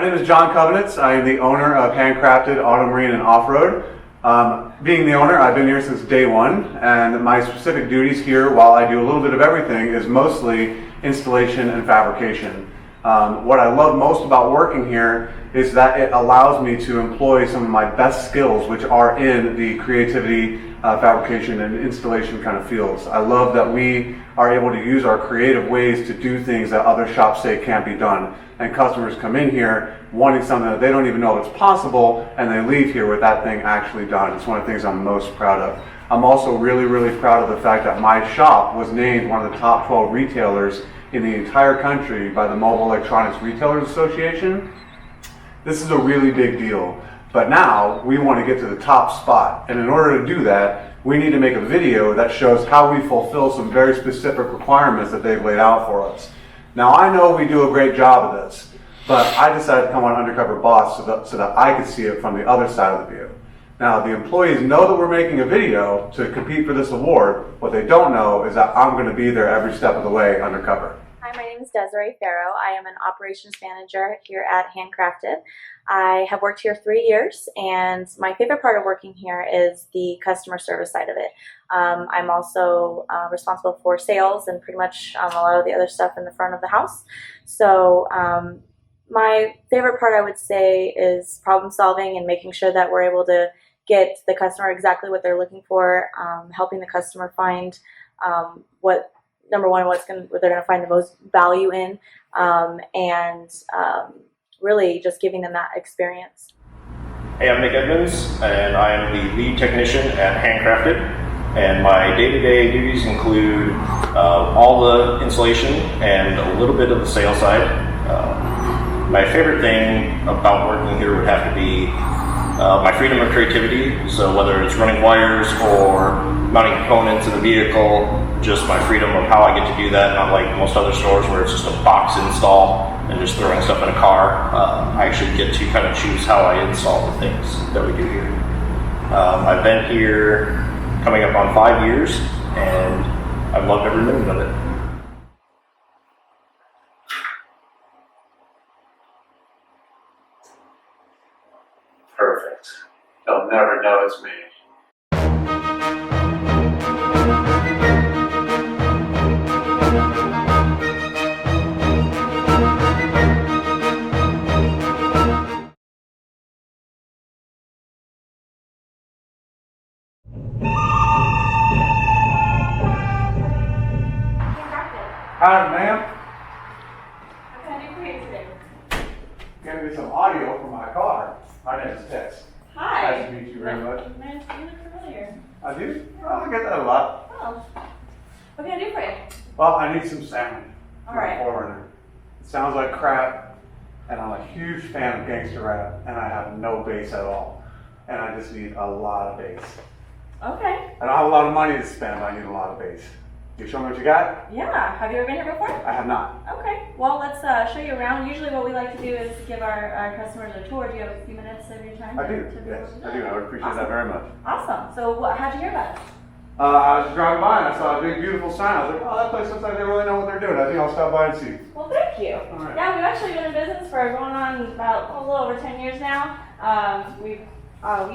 My name is John Covenants. I am the owner of Handcrafted Auto Marine and Offroad. Being the owner, I've been here since day one, and my specific duties here, while I do a little bit of everything, is mostly installation and fabrication. What I love most about working here is that it allows me to employ some of my best skills, which are in the creativity, fabrication, and installation kind of fields. I love that we are able to use our creative ways to do things that other shops say can't be done. And customers come in here wanting something that they don't even know it's possible, and they leave here with that thing actually done. It's one of the things I'm most proud of. I'm also really, really proud of the fact that my shop was named one of the top 12 retailers in the entire country by the Mobile Electronics Retailers Association. This is a really big deal, but now we want to get to the top spot, and in order to do that, we need to make a video that shows how we fulfill some very specific requirements that they've laid out for us. Now, I know we do a great job of this, but I decided to come on Undercover Boss so that I could see it from the other side of the view. Now, the employees know that we're making a video to compete for this award. What they don't know is that I'm going to be there every step of the way undercover. Hi, my name is Desiree Farrow. I am an operations manager here at Handcrafted. I have worked here 3 years, and my favorite part of working here is the customer service side of it. I'm also responsible for sales and pretty much a lot of the other stuff in the front of the house. So my favorite part, I would say, is problem solving and making sure that we're able to get the customer exactly what they're looking for, helping the customer find what they're going to find the most value in, and really just giving them that experience. Hey, I'm Nick Edmonds, and I am the lead technician at Handcrafted, and my day-to-day duties include all the installation and a little bit of the sales side. My favorite thing about working here would have to be my freedom of creativity. So whether it's running wires or mounting components in the vehicle, just my freedom of how I get to do that, not like most other stores where it's just a box install and just throwing stuff in a car. I actually get to kind of choose how I install the things that we do here. I've been here coming up on 5 years, and I've loved every minute of it. Perfect. They'll never know it's me. Hi, ma'am. What can I do for you today? Gonna be some audio for my car. My name is Tex. Hi. Nice to meet you very much. Nice to meet you familiar. I do? Oh, I get that a lot. Oh. What can I do for you? Well, I need some salmon. All right. Forerunner. It sounds like crap, and I'm a huge fan of gangster rap, and I have no bass at all. And I just need a lot of bass. Okay. I don't have a lot of money to spend, but I need a lot of bass. You show me what you got? Yeah. Have you ever been here before? I have not. Okay. Well, let's show you around. Usually what we like to do is give our customers a tour. Do you have a few minutes of your time? I do, yes. I do. I would appreciate that very much. Awesome. So how'd you hear about us? I was driving by and I saw a big, beautiful sign. I was like, oh, that place looks like they really know what they're doing. I think I'll stop by and see. Well, thank you. All right. Yeah, we've actually been in business for going on about a little over 10 years now. We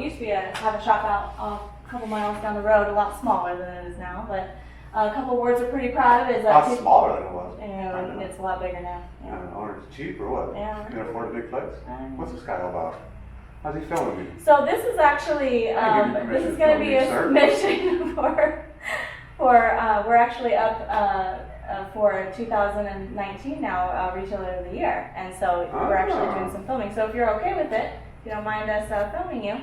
used to have a shop out a couple miles down the road, a lot smaller than it is now, but a couple words we're pretty proud of is A lot smaller than it was. And it's a lot bigger now. Yeah. Or it's cheap or what? Yeah. You can afford a big place? What's this guy all about? How's he filming me? So this is actually this is going to be a submission for we're actually up for 2019 now, Retailer of the Year, and so we're actually doing some filming. So if you're okay with it, if you don't mind us filming you,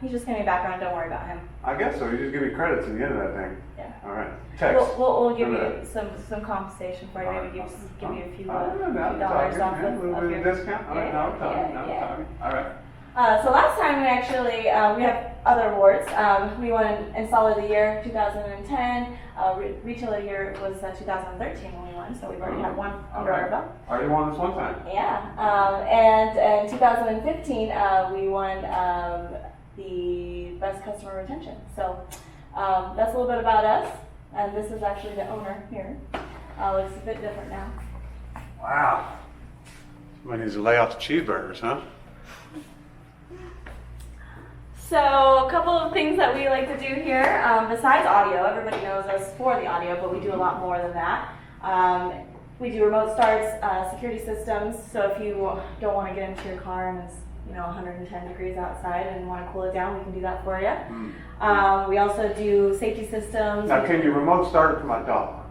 he's just gonna be background. Don't worry about him. I guess so. You just give me credits at the end of that thing. Yeah. All right. Text. We'll give you some compensation for you. Maybe give you a few dollars off of your discount. All right. All right. So last time we actually we have other awards. We won Installer of the Year 2010. Retailer of the Year was 2013 when we won. So we've already had one under our belt. Already won this one time. Yeah. And in 2015 we won the best customer retention. So that's a little bit about us. And this is actually the owner here. Looks a bit different now. Wow. Somebody needs to lay off the cheeseburgers, huh? So a couple of things that we like to do here, besides audio, everybody knows us for the audio, but we do a lot more than that. We do remote starts, security systems, so if you don't want to get into your car and it's 110 degrees outside and want to cool it down, we can do that for you. We also do safety systems. Now, can you remote start it for my dog?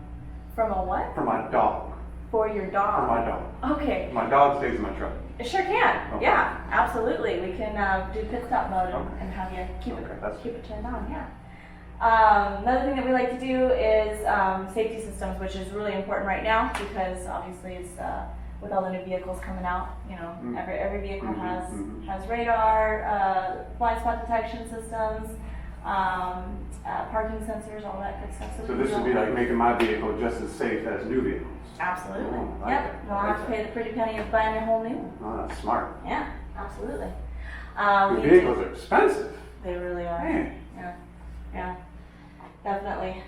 From a what? For my dog. For your dog? For my dog. Okay. My dog stays in my truck. It sure can. Okay. Yeah, absolutely. We can do pit stop mode Okay. and have you keep Okay, it turned on. Yeah. Another thing that we like to do is safety systems, which is really important right now because obviously it's with all the new vehicles coming out. Every vehicle has radar, blind spot detection systems, parking sensors, all that good stuff. So this would be like making my vehicle just as safe as new vehicles. Absolutely. Oh, I like Yep. that. You don't have to pay the pretty penny of buying a whole new one. Oh, that's smart. Yeah, absolutely. The vehicles are expensive. They really are. Man. Yeah, definitely.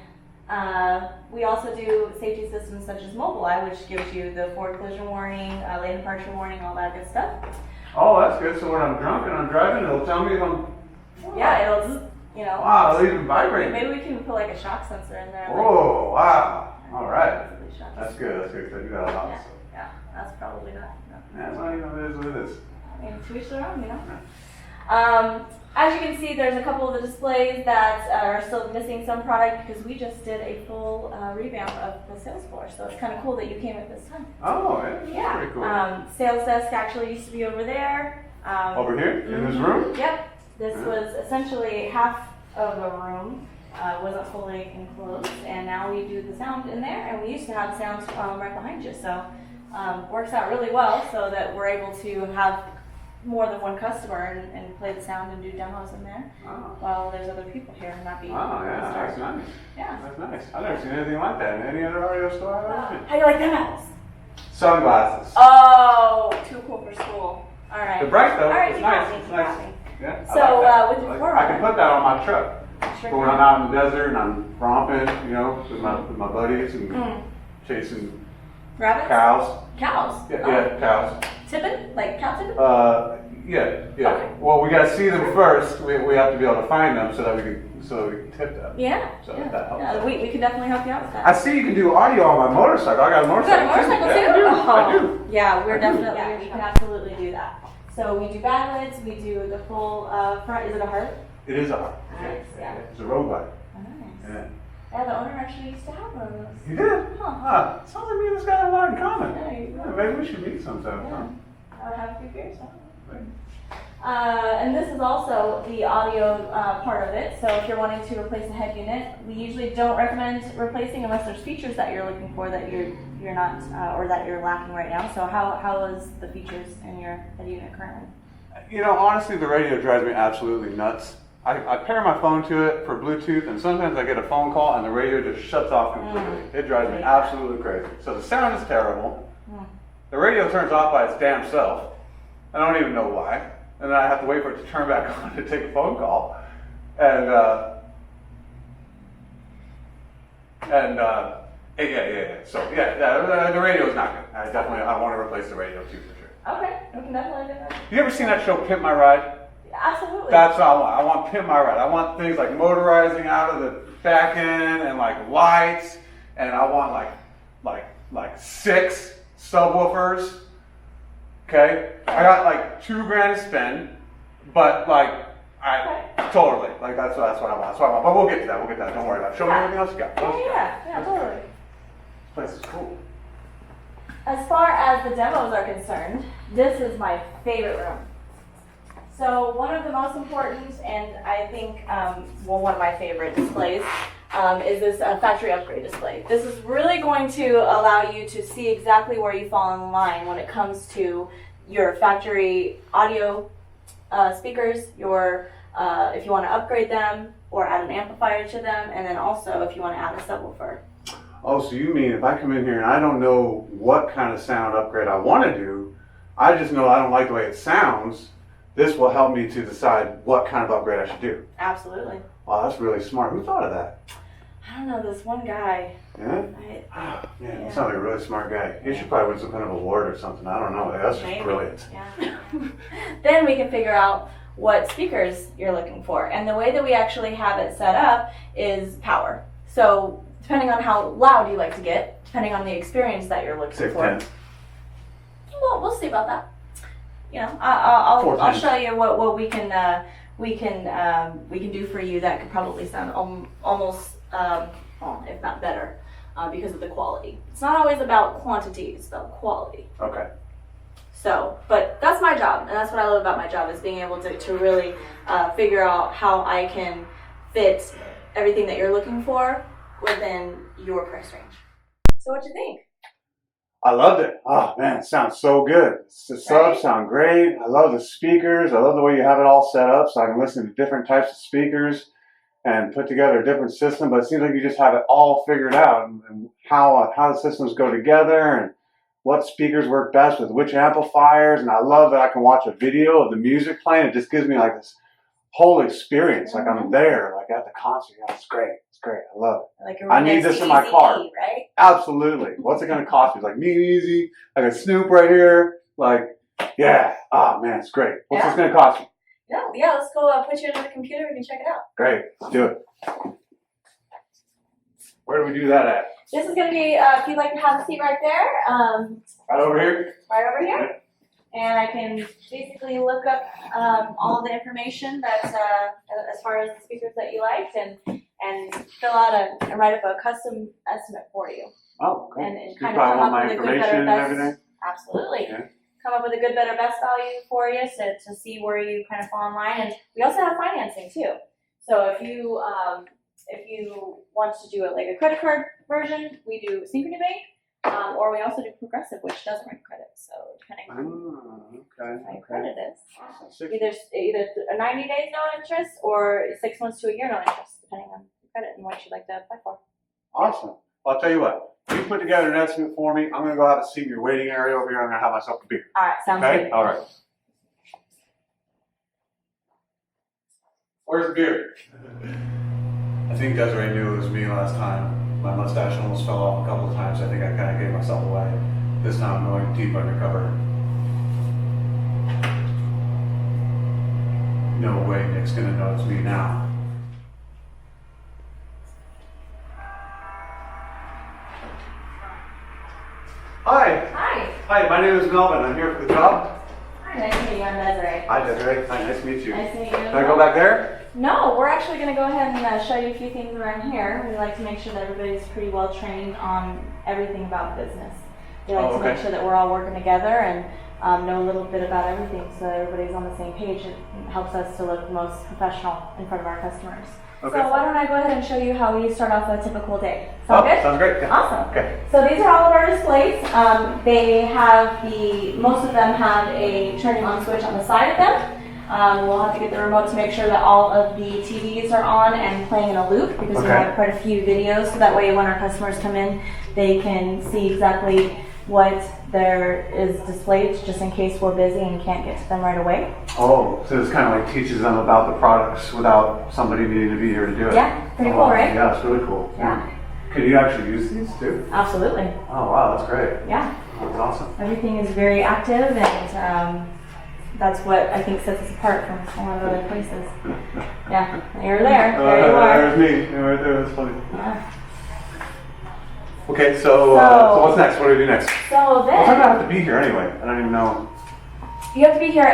We also do safety systems such as Mobileye, which gives you the forward collision warning, lane departure warning, all that good stuff. Oh, that's good. So when I'm drunk and I'm driving, it'll tell me if I'm... Yeah, it'll just, Wow, it'll even vibrate. Maybe we can put like a shock sensor in there. Oh, wow. All right. Shock That's sensor. good. That's good. 'Cause I do that a lot. Yeah, So. yeah, that's probably not. Yeah, well, it is what it is. I mean, to each their own, As you can see, there's a couple of the displays that are still missing some product because we just did a full revamp of the sales floor. So it's kind of cool that you came at this time. Oh, yeah. Yeah. Pretty cool. Sales desk actually used to be over there. Over here? In this room? Yep. This Yeah. was essentially half of a room. Wasn't fully enclosed, and now we do the sound in there, and we used to have sound right behind you. So works out really well so that we're able to have more than one customer and play the sound and do demos in there Oh. while there's other people here and not be. Oh, yeah. That's nice. Yeah. That's nice. I've never seen anything like that in any other audio store I've ever been. How do you like them apples? Sunglasses. Oh, too cool for school. All right. They're bright though. All right, It's keep nice. happy, It's keep nice. happy. Yeah. I So, like that. with your I form- can put that on my truck. Sure But when I'm can. out in the desert and I'm romping, with my buddies and chasing Rabbits? cows. Cows. Yeah, cows. Tipping? Like cow tipping? Yeah. Okay. Well, we got to see them first. We have to be able to find them so that we can tip them. Yeah. So yeah. that helps. Yeah, we can definitely help you out with that. I see you can do audio on my motorcycle. I got a You got motorcycle. a motorcycle too? Yeah, I do. I Oh, do. yeah, we're I do. definitely, yeah, we can absolutely do that. So we do backlights, we do the full front, is it a heart? It is a heart. Nice, yeah. It's a road bike. Oh, nice. Yeah. Yeah, the owner actually used to have one of those. You did? Huh. Sounds like me and this guy have a lot in common. Yeah, you Yeah, go. maybe we should meet sometime. Yeah. Huh? I would have a few beers. And this is also the audio part of it. So if you're wanting to replace a head unit, we usually don't recommend replacing unless there's features that you're looking for that you're not or that you're lacking right now. So how is the features in your head unit currently? Honestly, the radio drives me absolutely nuts. I pair my phone to it for Bluetooth, and sometimes I get a phone call and the radio just shuts off completely. It drives me absolutely crazy. So the sound is terrible. The radio turns off by its damn self. I don't even know why. And then I have to wait for it to turn back on to take a phone call. And So the radio is not good. I want to replace the radio too for sure. Okay, we can definitely do that. You ever seen that show Pimp My Ride? Absolutely. That's what I want. I want Pimp My Ride. I want things like motorizing out of the back end and like lights, and I want like 6 subwoofers. Okay, I got like $2,000 to spend, but totally that's what I want. That's what I want. But we'll get to that. Don't worry about it. Show me everything else you got. Yeah, totally. This place is cool. As far as the demos are concerned, this is my favorite room. So one of the most important, and I think, one of my favorite displays, is this factory upgrade display. This is really going to allow you to see exactly where you fall in line when it comes to your factory audio speakers, if you want to upgrade them or add an amplifier to them, and then also if you want to add a subwoofer. Oh, so you mean if I come in here and I don't know what kind of sound upgrade I want to do, I just know I don't like the way it sounds, this will help me to decide what kind of upgrade I should do. Absolutely. Wow, that's really smart. Who thought of that? I don't know, this one guy. Yeah? Man, you sound like a really smart guy. You should probably win some kind of award or something. I don't know. That's just brilliant. Yeah. Then we can figure out what speakers you're looking for. And the way that we actually have it set up is power. So depending on how loud you like to get, depending on the experience that you're looking Say for. 10. Well, we'll see about that. You know, I'll show you what we can do for you that could probably sound almost if not better because of the quality. It's not always about quantity; it's about quality. Okay. So, but that's my job, and that's what I love about my job, is being able to really figure out how I can fit everything that you're looking for within your price range. So what do you think? I loved it. Oh man, it sounds so good. The subs sound great. I love the speakers. I love the way you have it all set up so I can listen to different types of speakers and put together a different system. But it seems like you just have it all figured out, and how the systems go together and what speakers work best with which amplifiers. And I love that I can watch a video of the music playing. It just gives me like this whole experience, like I'm there, like at the concert. Yeah, it's great. It's great. I love it. Like I need this in my car. Right? Absolutely. What's it going to cost me? Like me easy, like a Snoop right here. Like, yeah. Oh man, it's great. What's this going to cost me? Yeah. Let's go put you into the computer. We can check it out. Great. Let's do it. Where do we do that at? This is going to be, if you'd like to have a seat right there. Right over here? Right over here. And I can basically look up all the information that's as far as the speakers that you liked, and fill out and write up a custom estimate for you. Oh, okay. And You kind of probably come want up my with a good, information better, and best. everything? Absolutely. Yeah. Come up with a good, better, best value for you, to see where you kind of fall in line. And we also have financing too. So if you want to do it like a credit card version, we do Synchrony Bank. Or we also do Progressive, which doesn't run credit. So depending on how your credit is, either a 90 days no interest or 6 months to a year no interest, depending on your credit and what you'd like to apply for. Awesome. Well, I'll tell you what. You put together an estimate for me. I'm going to go have a seat in your waiting area over here. I'm going to have myself a beer. All right, sounds Okay? good. All right. Where's the beer? I think Desiree knew it was me last time. My mustache almost fell off a couple of times. I think I kind of gave myself away. This time I'm going deep undercover. No way Nick's going to know it's me now. Hi. Hi. Hi, my name is Melvin. I'm here for the job. Hi, nice to meet you. I'm Desiree. Hi, Desiree. Hi, nice to meet you. Nice to meet you. Can I go back there? No, we're actually going to go ahead and show you a few things around here. We like to make sure that everybody's pretty well trained on everything about business. We like to make sure that we're all working together and know a little bit about everything so that everybody's on the same page. It helps us to look most professional in front of our customers. Okay. So why don't I go ahead and show you how we start off a typical day. Sound good? Sounds great. Yeah. Awesome. Okay. So these are all of our displays. They have most of them have a turning on switch on the side of them. We'll have to get the remote to make sure that all of the TVs are on and playing in a loop, because we have quite a few videos, so that way when our customers come in, they can see exactly what there is displayed, just in case we're busy and can't get to them right away. Oh, so this kind of like teaches them about the products without somebody needing to be here to do it. Yeah, pretty cool, right? Yeah, it's really cool. Yeah. Can you actually use these too? Absolutely. Oh wow, that's great. Yeah. That's awesome. Everything is very active, and that's what I think sets us apart from a lot of other places. Yeah, you're there. There you are. There's me. You're right there. That's funny. Yeah. Okay, so what's next? What do we do next? So then, What time do I have to be here anyway? I don't even know. you have to be here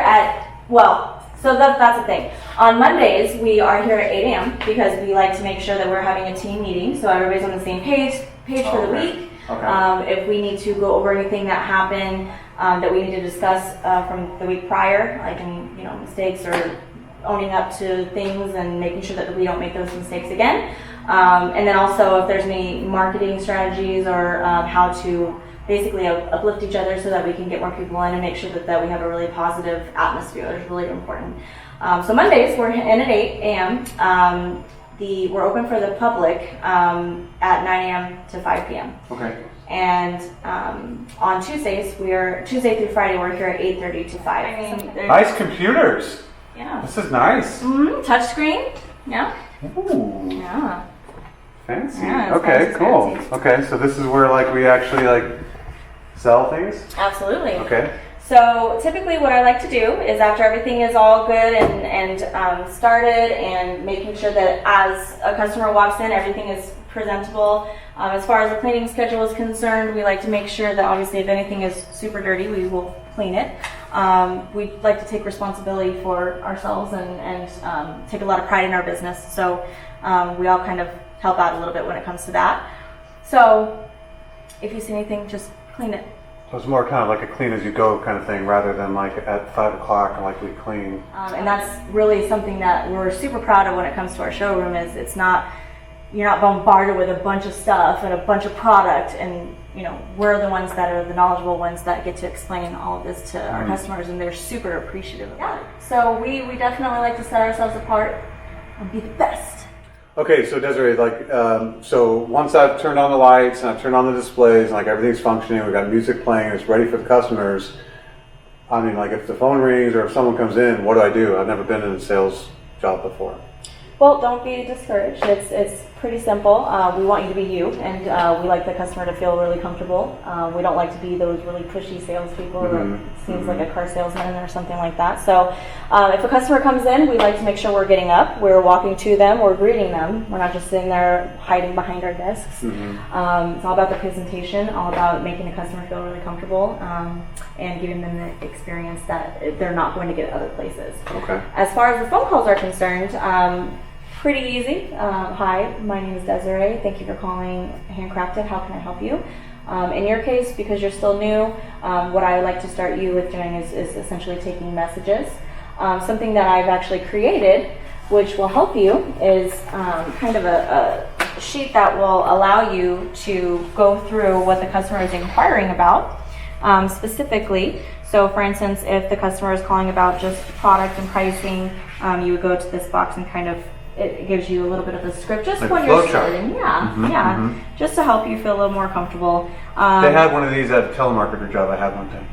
so that's the thing. On Mondays, we are here at 8 a.m. because we like to make sure that we're having a team meeting, so everybody's on the same page for the week. Okay. If we need to go over anything that happened that we need to discuss from the week prior, like any mistakes or owning up to things and making sure that we don't make those mistakes again. And then also if there's any marketing strategies or how to basically uplift each other so that we can get more people in and make sure that we have a really positive atmosphere. It's really important. So Mondays we're in at 8 a.m. We're open for the public at 9 a.m. to 5 p.m. Okay. And on Tuesday through Friday, we're here at 8:30 to 5. Nice computers. Yeah. This is nice. Touch screen. Yeah. Ooh. Yeah. Fancy. Yeah, it's Okay, fancy, cool. fancy. Okay, so this is where like we actually like sell things? Absolutely. Okay. So typically what I like to do is after everything is all good and started and making sure that as a customer walks in, everything is presentable. As far as the cleaning schedule is concerned, we like to make sure that obviously if anything is super dirty, we will clean it. We like to take responsibility for ourselves and take a lot of pride in our business. So we all kind of help out a little bit when it comes to that. So if you see anything, just clean it. So it's more kind of like a clean as you go kind of thing rather than like at 5 o'clock like we clean. And that's really something that we're super proud of when it comes to our showroom is it's not, you're not bombarded with a bunch of stuff and a bunch of product, and you know, we're the ones that are the knowledgeable ones that get to explain all of this to our customers, and they're super appreciative of it. So we definitely like to set ourselves apart and be the best. Okay, so Desiree, like, so once I've turned on the lights and I've turned on the displays and like everything's functioning, we've got music playing, it's ready for the customers. I mean, like if the phone rings or if someone comes in, what do? I've never been in a sales job before. Well, don't be discouraged. It's pretty simple. We want you to be you, and we like the customer to feel really comfortable. We don't like to be those really pushy salespeople that seems like a car salesman or something like that. So if a customer comes in, we like to make sure we're getting up, we're walking to them, we're greeting them. We're not just sitting there hiding behind our desks. It's all about the presentation, all about making the customer feel really comfortable and giving them the experience that they're not going to get at other places. Okay. As far as the phone calls are concerned, pretty easy. Hi, my name is Desiree. Thank you for calling Handcrafted. How can I help you? In your case, because you're still new, what I like to start you with doing is essentially taking messages. Something that I've actually created, which will help you, is kind of a sheet that will allow you to go through what the customer is inquiring about specifically. So for instance, if the customer is calling about just product and pricing, you would go to this box and kind of it gives you a little bit of a script just like when you're starting. Just to help you feel a little more comfortable. They had one of these at a telemarketer job I had one time.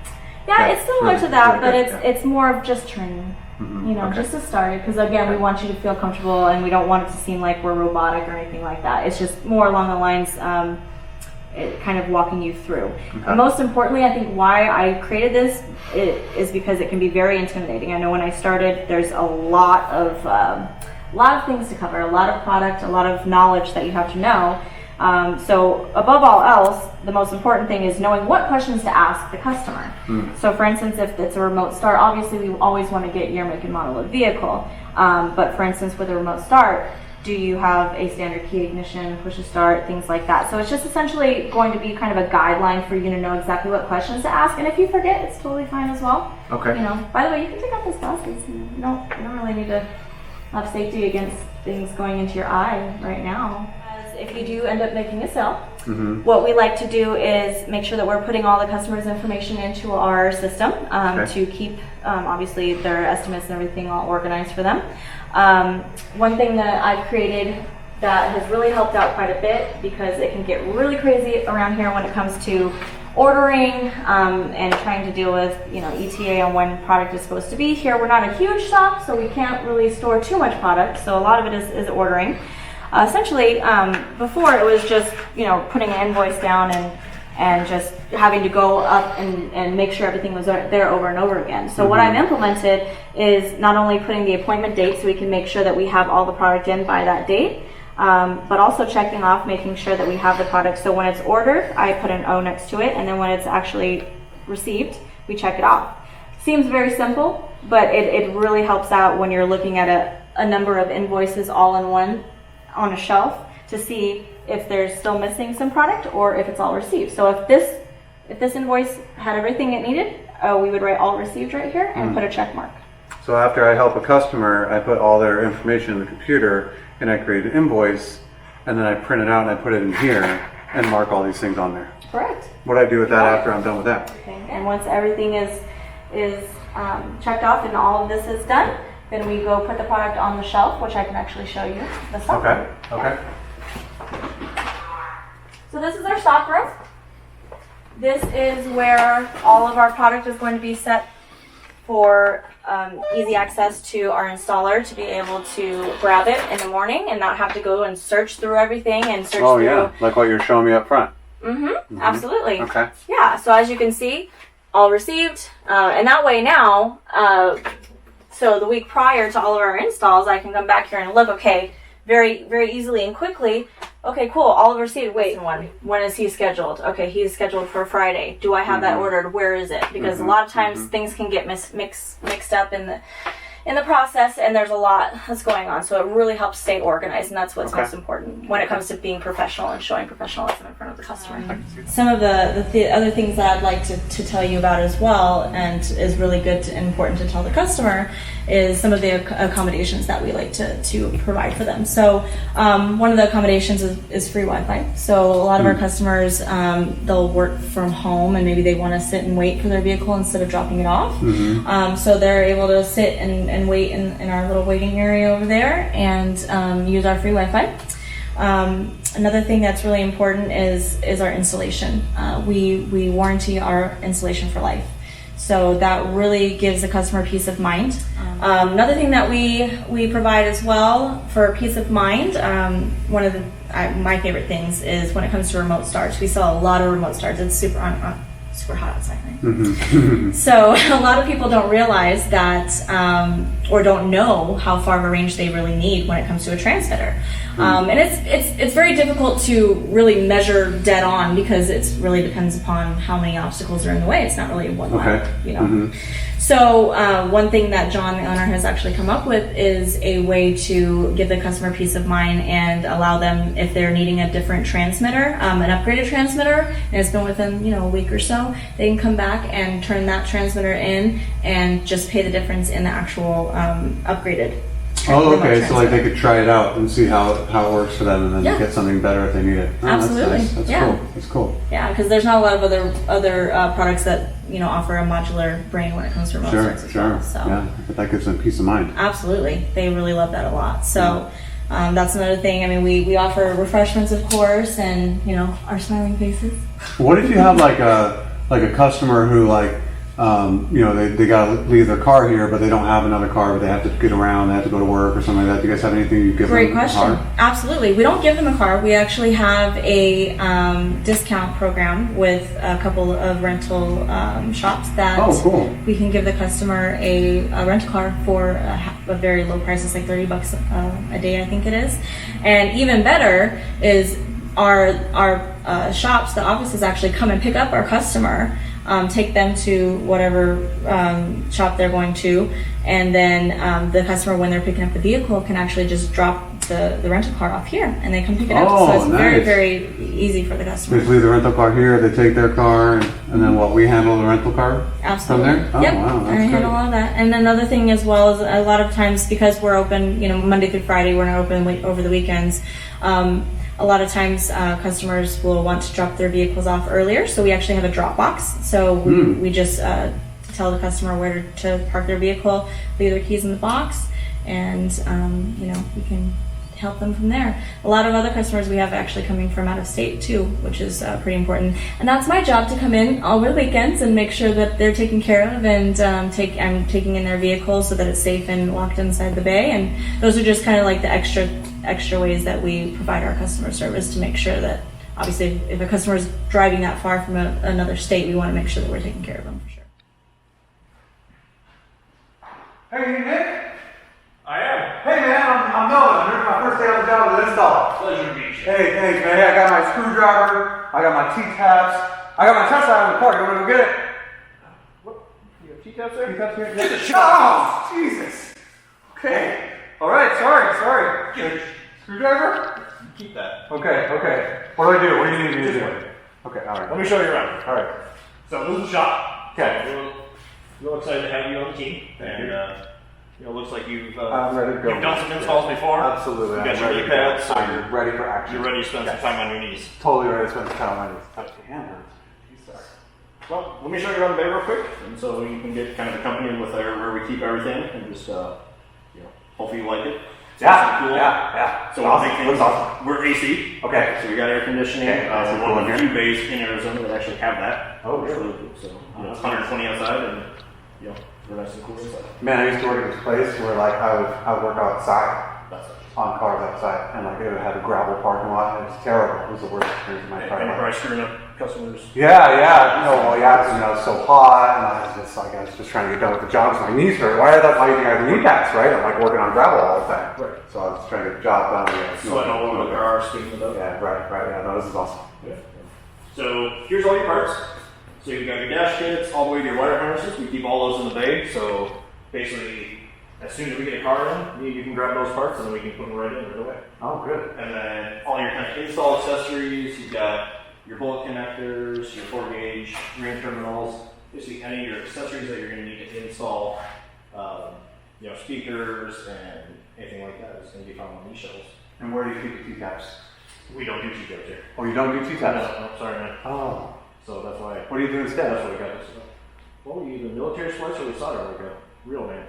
Yeah, it's similar to that, but good, it's more of just training. You know, just to start it, because again, we want you to feel comfortable, and we don't want it to seem like we're robotic or anything like that. It's just more along the lines, kind of walking you through. And most importantly, I think why I created this is because it can be very intimidating. I know when I started, there's a lot of things to cover, a lot of product, a lot of knowledge that you have to know. So above all else, the most important thing is knowing what questions to ask the customer. So for instance, if it's a remote start, obviously we always want to get your make and model of vehicle. But for instance, with a remote start, do you have a standard key ignition, push to start, things like that. So it's just essentially going to be kind of a guideline for you to know exactly what questions to ask. And if you forget, it's totally fine as well. Okay. You know, by the way, you can take out those glasses. You don't really need to have safety against things going into your eye right now. As if you do end up making a sale, what we like to do is make sure that we're putting all the customer's information into our system to keep obviously their estimates and everything all organized for them. One thing that I've created that has really helped out quite a bit, because it can get really crazy around here when it comes to ordering and trying to deal with, you know, ETA on when product is supposed to be here. We're not a huge shop, so we can't really store too much product, so a lot of it is ordering. Essentially, before it was just, you know, putting an invoice down and just having to go up and make sure everything was there over and over again. So what I've implemented is not only putting the appointment date so we can make sure that we have all the product in by that date, but also checking off, making sure that we have the product. So when it's ordered, I put an O next to it, and then when it's actually received, we check it off. Seems very simple, but it really helps out when you're looking at a number of invoices all in one on a shelf to see if there's still missing some product or if it's all received. So if this invoice had everything it needed, we would write all received right here and put a check mark. So after I help a customer, I put all their information in the computer and I create an invoice, and then I print it out and I put it in here and mark all these things on there. Correct. What do I do with that after I'm done with that? Okay. And once everything is checked off and all of this is done, then we go put the product on the shelf, which I can actually show you the stock room. Okay. So this is our stock room. This is where all of our product is going to be set for easy access to our installer to be able to grab it in the morning and not have to go and search through everything and search Oh through. yeah, like what you're showing me up front. Absolutely. Okay. Yeah, so as you can see, all received. And that way now, so the week prior to all of our installs, I can come back here and look, okay, very, very easily and quickly. Okay, cool, all received. Wait, when is he scheduled? Okay, he's scheduled for Friday. Do I have that ordered? Where is it? Because a lot of times things can get mixed up in the process, and there's a lot that's going on. So it really helps stay organized, and that's what's most important when it comes to being professional and showing professionalism in front of the customer. Some of the other things that I'd like to tell you about as well, and is really good and important to tell the customer, is some of the accommodations that we like to provide for them. So one of the accommodations is free Wi-Fi. So a lot of our customers, they'll work from home and maybe they want to sit and wait for their vehicle instead of dropping it off. So they're able to sit and wait in our little waiting area over there and use our free Wi-Fi. Another thing that's really important is our installation. We warranty our installation for life. So that really gives the customer peace of mind. Another thing that we provide as well for peace of mind, one of my favorite things is when it comes to remote starts. We sell a lot of remote starts. It's super hot outside, right? So a lot of people don't realize that or don't know how far of a range they really need when it comes to a transmitter. And it's very difficult to really measure dead on because it really depends upon how many obstacles are in the way. It's not really one line, you know. So one thing that John, the owner, has actually come up with is a way to give the customer peace of mind and allow them, if they're needing a different transmitter, an upgraded transmitter, and it's been within a week or so, they can come back and turn that transmitter in and just pay the difference in the actual upgraded. Oh, okay. So like they could try it out and see how it works for them, and then get something better if they need it. Oh, Absolutely. That's nice. That's cool. That's cool. Yeah, because there's not a lot of other products that offer a modular brain when it comes to remote starts as well. So yeah, but that gives them peace of mind. Absolutely, they really love that a lot. So that's another thing. I mean, we offer refreshments, of course, and our smiling faces. What if you have like a customer who they got to leave their car here, but they don't have another car, but they have to get around, they have to go to work or something like that. Do you guys have anything you give them? Great question. Absolutely. We don't give them a car. We actually have a discount program with a couple of rental shops that we can give the customer a rental car for a very low price. It's like $30 a day, I think it is. And even better is our shops, the offices actually come and pick up our customer, take them to whatever shop they're going to, and then the customer, when they're picking up the vehicle, can actually just drop the rental car off here and they come pick it up. So it's very, very easy for the customer. They leave the rental car here, they take their car, and then we handle the rental car Absolutely. from there? Oh, yep. Wow, and I handle all of that. And another thing as well is a lot of times, because we're open, Monday through Friday, we're not open over the weekends. A lot of times customers will want to drop their vehicles off earlier, so we actually have a drop box. So we just tell the customer where to park their vehicle, leave their keys in the box, and we can help them from there. A lot of other customers we have actually coming from out of state too, which is pretty important. And that's my job, to come in over the weekends and make sure that they're taken care of, and I'm taking in their vehicles so that it's safe and locked inside the bay. And those are just kind of like the extra ways that we provide our customer service to make sure that, obviously, if a customer is driving that far from another state, we want to make sure that we're taking care of them for sure. Hey, Nick. I am. Hey, man, I'm Nolan. I'm here for my first day on the job with install. Pleasure to meet you. Hey, thanks, man. Hey, I got my screwdriver. I got my T-taps. I got my test light on the car. You want to go get it? What? You have T-taps there? T-taps here? Oh, Jesus. Okay. All right. Sorry. Screwdriver? Keep that. Okay. What do I do? What do you need me to do? Okay, all right. Let me show you around. All right. So this is the shop. Okay. Real excited to have you on the team. And it looks like you've I'm ready to go. you've done some installs before. Absolutely. You got your I'm knee ready pads. So I'm ready for action. You're ready to spend some time on your knees. Totally ready to spend some time on my knees. Touch the hand hurts. Well, let me show you around the bay real quick, and so you can get kind of accompanied with where we keep everything, and just hopefully you like it. Yeah. So awesome. Looks awesome. We're AC. Okay. So we got air conditioning. Okay. We're one of the few bays in Arizona that actually have that. Oh, Which is really? really cool. So it's 120 outside, and you know, they're nice and cool inside. Man, I used to work at this place where like I would work outside. That's it. On cars outside, and like it had a gravel parking lot. And it was terrible. It was the worst experience of my entire And life. probably screwing up customers. Yeah, yeah. No, well, yeah, because, you know, it's so hot, and I was just trying to get done with the job because my knees hurt. Why do you think I have knee pads, right? I'm like working on gravel all the time. Right. So I was trying to get the job done. Sweating all over the car, speaking of that. Yeah, right. Yeah, no, this is awesome. Yeah. So here's all your parts. So you've got your dash kits, all the way to your wire harnesses. We keep all those in the bay. So basically, as soon as we get a car in, you can grab those parts and then we can put them right in right away. Oh, good. And then all your kind of install accessories, you've got your bullet connectors, your 4-gauge ring terminals, basically any of your accessories that you're going to need to install, you know, speakers and anything like that is going to be found on these shelves. And where do you keep the T-caps? We don't do T-caps here. Oh, you don't do T-caps? No, sorry, man. Oh. So that's why. What do you do instead? That's why we got this stuff. Well, we either military splice or we solder like a real man.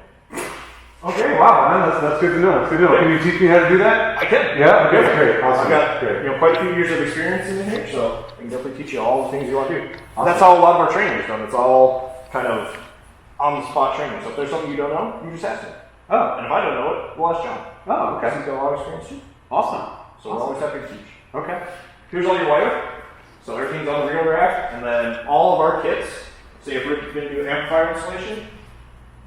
Okay, wow, man, that's good to know. That's good to know. Can you teach me how to do that? I can. Yeah. Okay, great. Awesome. I've got great. quite a few years of experience in here, so I can definitely teach you all the things you want to do. Awesome. That's how a lot of our training is done. It's all kind of on the spot training. So if there's something you don't know, you just ask me. Oh. And if I don't know it, we'll ask John. Oh, okay. He's got a lot of experience too. Awesome. So we're always happy to teach. Okay. Here's all your wire. So everything's on the real rack, and then all of our kits. Say if we're going to do amplifier installation,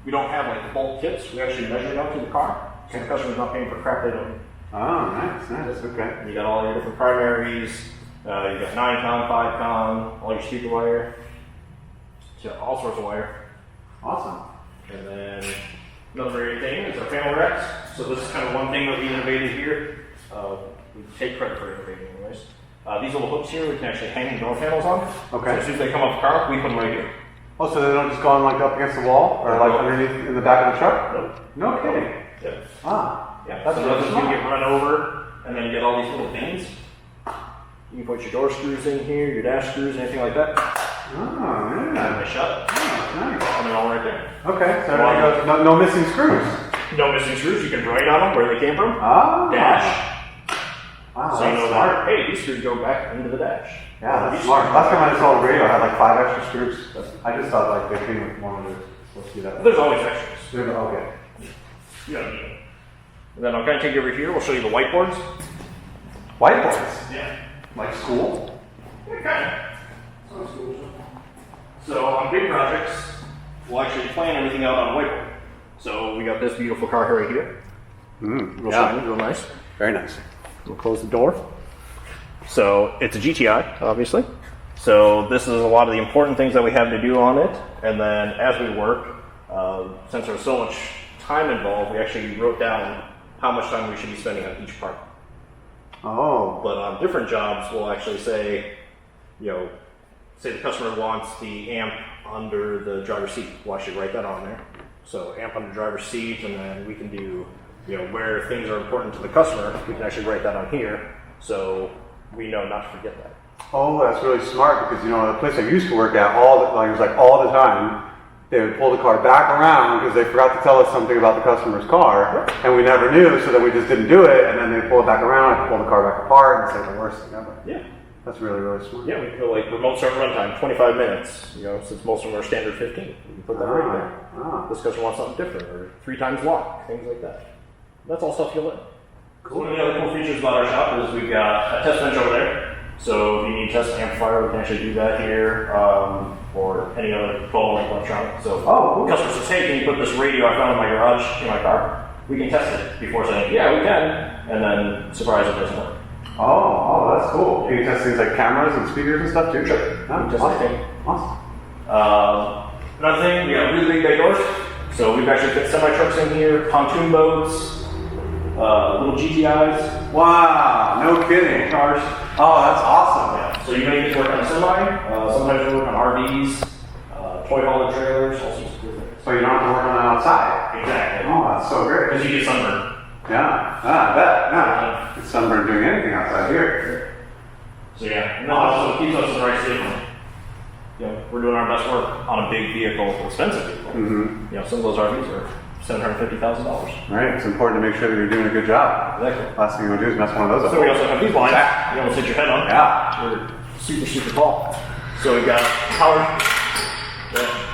we don't have like the bulk kits. We actually measure it out to the car. So the customer's not paying for crap they don't. Oh, nice. Okay. You got all your different primaries. You got 9-con, 5-con, all your speaker wire. So all sorts of wire. Awesome. And then another great thing is our panel racks. So this is kind of one thing that we innovated here. We take credit for innovating anyways. These little hooks here we can actually hang door panels on. Okay. So as soon as they come off the car, we put them right here. Oh, so they don't just go on like up against the wall or like underneath in the back of the truck? Nope. No kidding. Yeah. Ah. Yeah. That's so really you smart. get run over, and then you get all these little pins. You can put your door screws in here, your dash screws, anything like that. Oh, And yeah. they shut. Oh, nice. And they're all right there. Okay, so everything goes, no missing screws. No missing screws. You can write on them where they came from. Ah. Dash. Wow, So you that's know smart. that, hey, these screws go back into the dash. Yeah, that's smart. Last time I installed a radio, I had like 5 extra screws. I just thought like they came with one of those. Let's do that. There's always extras. Okay. You don't need them. And then I'll kind of take you over here. We'll show you the whiteboards. Whiteboards? Yeah. Like school? Yeah, kind of. So on big projects, we'll actually plan everything out on a whiteboard. So we got this beautiful car right here. Real shiny, real nice. Very nice. We'll close the door. So it's a GTI, obviously. So this is a lot of the important things that we have to do on it. And then as we work, since there's so much time involved, we actually wrote down how much time we should be spending on each part. Oh. But on different jobs, we'll actually say, you know, say the customer wants the amp under the driver's seat. We'll actually write that on there. So amp under driver's seat, and then we can do, you know, where things are important to the customer, we can actually write that on here. So we know not to forget that. Oh, that's really smart because, you know, the place I used to work at, it was like all the time, they would pull the car back around because they forgot to tell us something about the customer's car, and we never knew, so then we just didn't do it, and then they pull it back around and pull the car back apart and say the worst thing ever. Yeah. That's really, really smart. Yeah, we can go like remote start runtime, 25 minutes, you know, since most of them are standard 15. We can put that right there. Ah. This customer wants something different, or 3 times lock, things like that. That's all stuff you'll learn. Cool. One of the other cool features about our shop is we've got a test bench over there. So if you need to test an amplifier, we can actually do that here, or any other 12-volt electronic. So cool. the customer says, hey, can you put this radio I found in my garage in my car? We can test it before saying, yeah, we can, and then surprise it doesn't work. Oh, that's cool. Can you test things like cameras and speakers and stuff too? Sure. Oh, Just awesome. like Awesome. Another thing, we got really big bay doors. So we've actually fit semi-trucks in here, pontoon boats, little GTIs. Wow, no kidding. Cars. Oh, that's awesome. Yeah. So you may get to work on a semi, sometimes we work on RVs, toy hauler trailers, all sorts of cool things. So you don't have to work on it outside. Exactly. Oh, that's so great. Because you get sunburned. Yeah, I bet. Yeah. It's sunburn doing anything outside here. So yeah, and that also keeps us in the right state. You know, we're doing our best work on a big vehicle, expensive vehicle. Mm-hmm. You know, some of those RVs are $750,000. Right, it's important to make sure that you're doing a good job. Exactly. Last thing you want to do is mess one of those up. So we also have these blinds. You almost hit your head on. Yeah. They're super, super tall. So we've got power.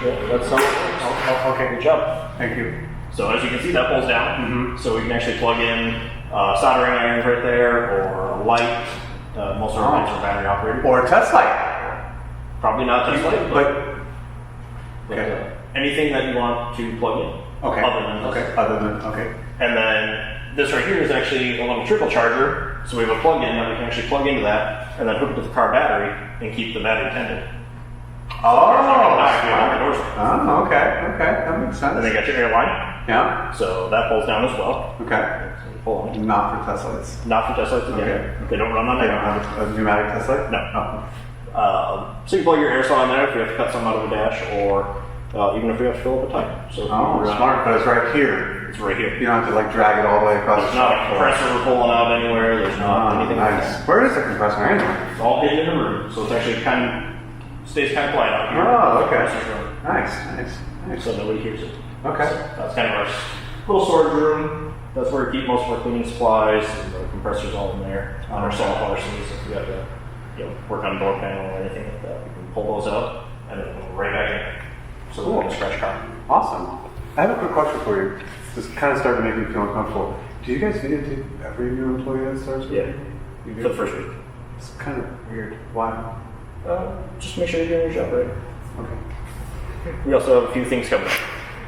Yeah, that's how it works. Oh, okay. Good job. Thank you. So as you can see, that pulls down. So we can actually plug in soldering irons right there, or a light. Most of our lights are battery operated. Or a test light. Probably not test light, but okay. anything that you want to plug in. Okay. Other than And then this right here is actually a little trickle charger. So we have a plug-in that we can actually plug into that, and then hook it to the car battery and keep the battery tended. Oh, okay. That makes sense. And then you got your air line. Yeah. So that pulls down as well. Okay. Pull on. Not for test lights. Not for test lights again. Okay. They don't run on They air. don't have a pneumatic test light? No. So you plug your air saw in there if you have to cut something out of the dash, or even if you have to fill up a tank. So smart, but it's right here. It's right here. You don't have to like drag it all the way across There's the not shop a compressor pulling out anywhere. There's not anything like nice. that. Where is the compressor anyway? It's all hidden in the room, so it's actually stays kind of quiet out here. Oh, okay. Nice. So nobody hears it. Okay. So that's kind of our little storage room. That's where we keep most of our cleaning supplies, and the compressor's all in there. On our saw parcels, if we have to work on a door panel or anything like that, we can pull those out and then put them right back in. So we don't scratch car. Awesome. I have a quick question for you. This kind of started to make me feel uncomfortable. Do you guys videotape every new employee that starts? Yeah. You do? For the first week. It's kind of weird. Why? Just make sure you're doing your job right. Okay. We also have a few things coming up.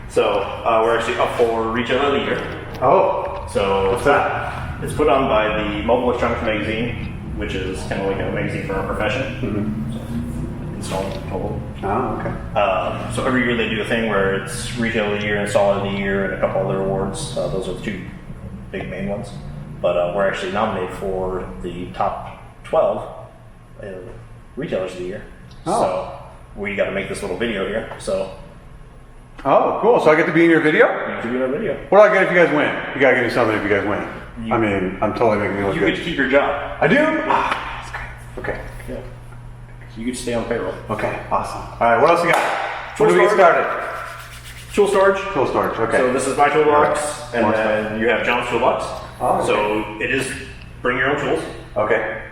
So we're actually up for Retailer of the Year. Oh. So What's that? It's put on by the Mobile Electronics Magazine, which is kind of like a magazine for our profession. So, installing mobile. Oh, okay. So every year they do a thing where it's Retailer of the Year, Installer of the Year, and a couple other awards. Those are the two big main ones. But we're actually nominated for the top 12 Retailers of the Year. Oh. So we got to make this little video here. So Oh, cool. So I get to be in your video? you have to do our video. What do I get if you guys win? You gotta give me something if you guys win. I mean, I'm totally making me look You good. get to keep your job. I do? Ah, that's great. Okay. Yeah. So you get to stay on payroll. Okay, awesome. All right, what else you got? Tool When do we get storage. started? Tool storage. Tool storage, okay. So this is my toolbox, and More then you have John's toolbox. Oh, okay. So it is bring your own tools. Okay.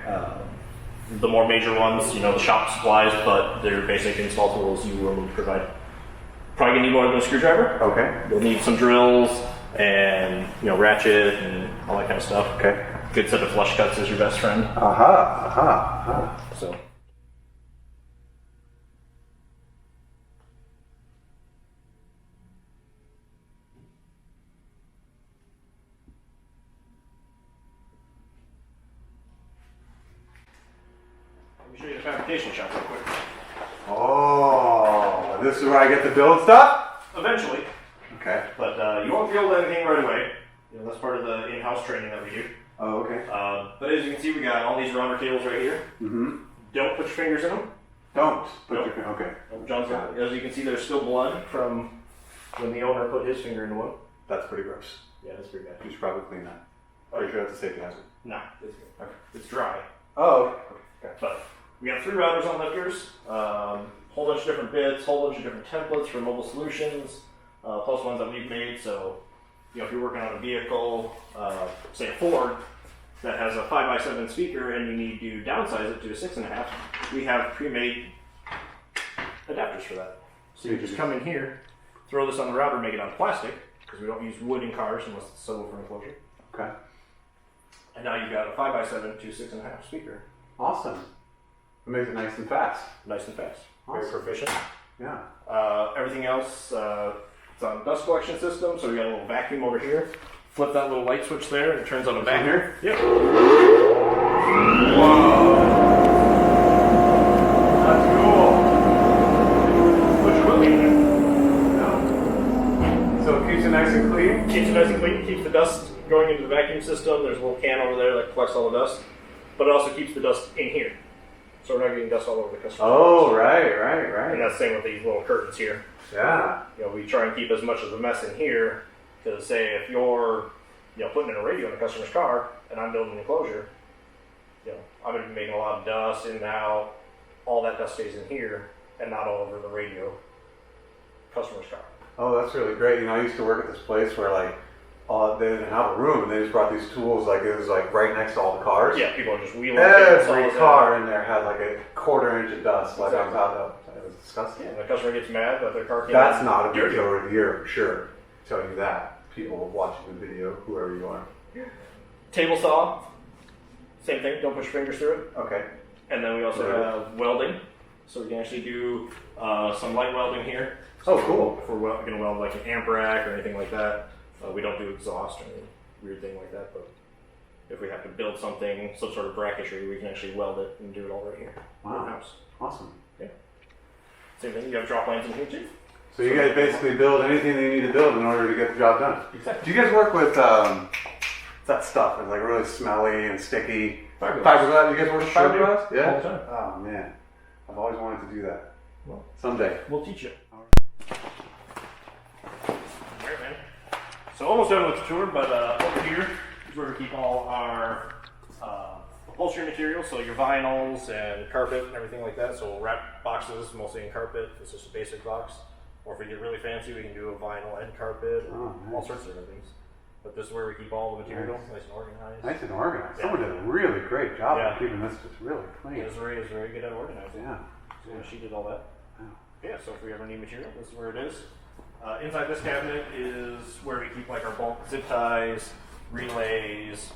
The more major ones, the shop supplies, but they're basic install tools you will need to provide. Probably gonna need more than a screwdriver. Okay. You'll need some drills and ratchet and all that kind of stuff. Okay. Good set of flush cuts is your best friend. So. Let me show you the fabrication shop real quick. Oh, this is where I get to build stuff? Eventually, Okay. but you won't build anything right away. That's part of the in-house training that we do. Oh, okay. But as you can see, we got all these rounder cables right here. Mm-hmm. Don't put your fingers in them. Don't. Put Nope. your, okay. John's got, as you can see, there's still blood from when the owner put his finger into one. That's pretty gross. Yeah, that's pretty bad. You should probably clean that. Pretty sure that's a safety hazard. No, it's dry. Oh, okay. But we got 3 routers on lifters, whole bunch of different bits, whole bunch of different templates for mobile solutions, plus ones that we've made. So, if you're working on a vehicle, say a Ford, that has a 5x7 speaker and you need to downsize it to a 6.5, we have pre-made adapters for that. So you just come in here, throw this on the router, make it on plastic, because we don't use wood in cars unless it's subwoofer enclosure. Okay. And now you've got a 5x7 to 6.5 speaker. Awesome. It makes it nice and fast. Nice and fast. Awesome. Very proficient. Yeah. Everything else, it's on dust collection system, so we got a little vacuum over here. Flip that little light switch there, and it turns on a vacuum. here? Yep. Whoa. That's cool. Put your willy in No. So it keeps it nice and clean? there. Keeps it nice and clean, keeps the dust going into the vacuum system. There's a little can over there that collects all the dust, but it also keeps the dust in here. So we're not getting dust all over the customer. Oh, right. And that's the same with these little curtains here. Yeah. We try and keep as much of the mess in here, because say if you're putting in a radio in a customer's car and I'm building an enclosure, I'm going to be making a lot of dust in and out. All that dust stays in here and not all over the radio customer's car. Oh, that's really great. I used to work at this place where they didn't have a room and they just brought these tools it was right next to all the cars. Yeah, people are just wheeling Every saws car out. in there had a 1/4 inch of dust on top of it. It's disgusting. Yeah, and the customer gets mad that their car came That's in not a dirty. video of the year for sure. Tell you that. People watching the video, whoever you are. Table saw, same thing, don't push your fingers through it. Okay. And then we also have welding. So we can actually do some light welding here. Oh, So cool. If we're going to weld like an amp rack or anything like that, we don't do exhaust or any weird thing like that. But if we have to build something, some sort of bracketry, we can actually weld it and do it all right here. Wow. In house. Awesome. Yeah. Same thing, you have drop lines in here too. So you guys basically build anything that you need to build in order to get the job done. Exactly. Do you guys work with that stuff? It's like really smelly and sticky. Fiberglass. Fiberglass. You guys work with Sure do. fiberglass? Yeah. All the time. Oh man, I've always wanted to do that. Well, Someday. we'll teach you. Alright, man. So almost done with the tour, but over here is where we keep all our upholstery materials, so your vinyls and carpet and everything like that. So we'll wrap boxes mostly in carpet. It's just a basic box. Or if we get really fancy, we can do a vinyl and carpet, or Oh, nice. all sorts of different things. But this is where we keep all the material nice and organized. Nice and organized. Yeah. Someone did a really great job Yeah. of keeping this just really clean. Desiree is very good at organizing. Yeah. So she did all that. Wow. Yeah, so if we ever need material, this is where it is. Inside this cabinet is where we keep like our bulk zip ties, relays,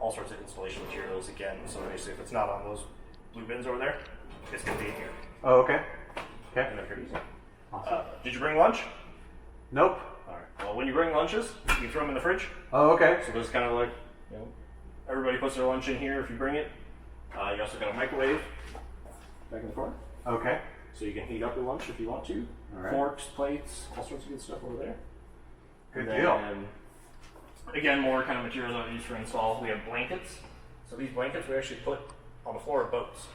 all sorts of installation materials again. So basically if it's not on those blue bins over there, it's going to be in here. Oh, okay. Okay. And they're pretty easy. Awesome. Did you bring lunch? Nope. Alright. Well, when you bring lunches, you can throw them in the fridge. Oh, okay. So this is kind of like, you know, everybody puts their lunch in here if you bring it. You also got a microwave back in the corner. Okay. So you can heat up your lunch if you want to. All right. Forks, plates, all sorts of good stuff over there. Good And deal. then, again, more kind of materials that we use for install. We have blankets. So these blankets we actually put on the floor of boats.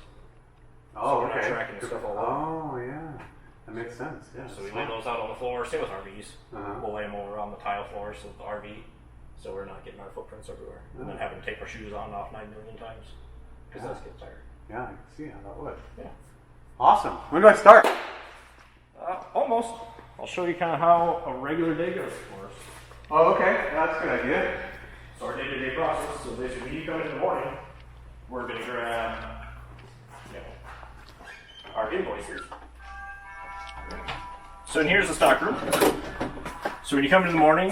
Oh, we're not okay. tracking stuff all over. Oh, yeah. That makes sense. Yeah. So we lay those out on the floor. Same with RVs. Uh-huh. We'll lay them over on the tile floor so the RV, so we're not getting our footprints everywhere. And then having to take our shoes on and off 9 million times because that's get tired. Yeah, I can see how that would. Yeah. Awesome. When do I start? Almost. I'll show you kind of how a regular day goes for us. Oh, okay. That's a good idea. So our day-to-day process, so basically when you come in the morning, we're going to grab, you know, our invoices. So in here's the stock room. So when you come in the morning,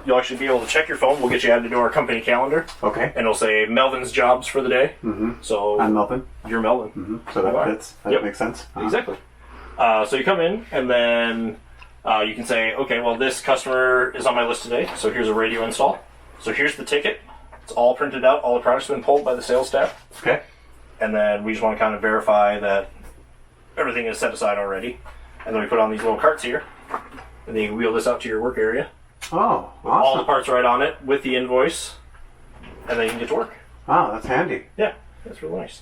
you'll actually be able to check your phone. We'll get you added to our company calendar. Okay. And it'll say Melvin's jobs for the day. Mm-hmm. So I'm Melvin. you're Melvin. Mm-hmm. So that fits. That Yep. makes sense. Uh-huh. Exactly. So you come in and then you can say, okay, well this customer is on my list today. So here's a radio install. So here's the ticket. It's all printed out. All the products have been pulled by the sales staff. Okay. And then we just want to kind of verify that everything is set aside already. And then we put on these little carts here. And then you wheel this out to your work area. Oh, With all the awesome. parts right on it with the invoice. And then you can get to work. Wow, that's handy. Yeah, that's really nice.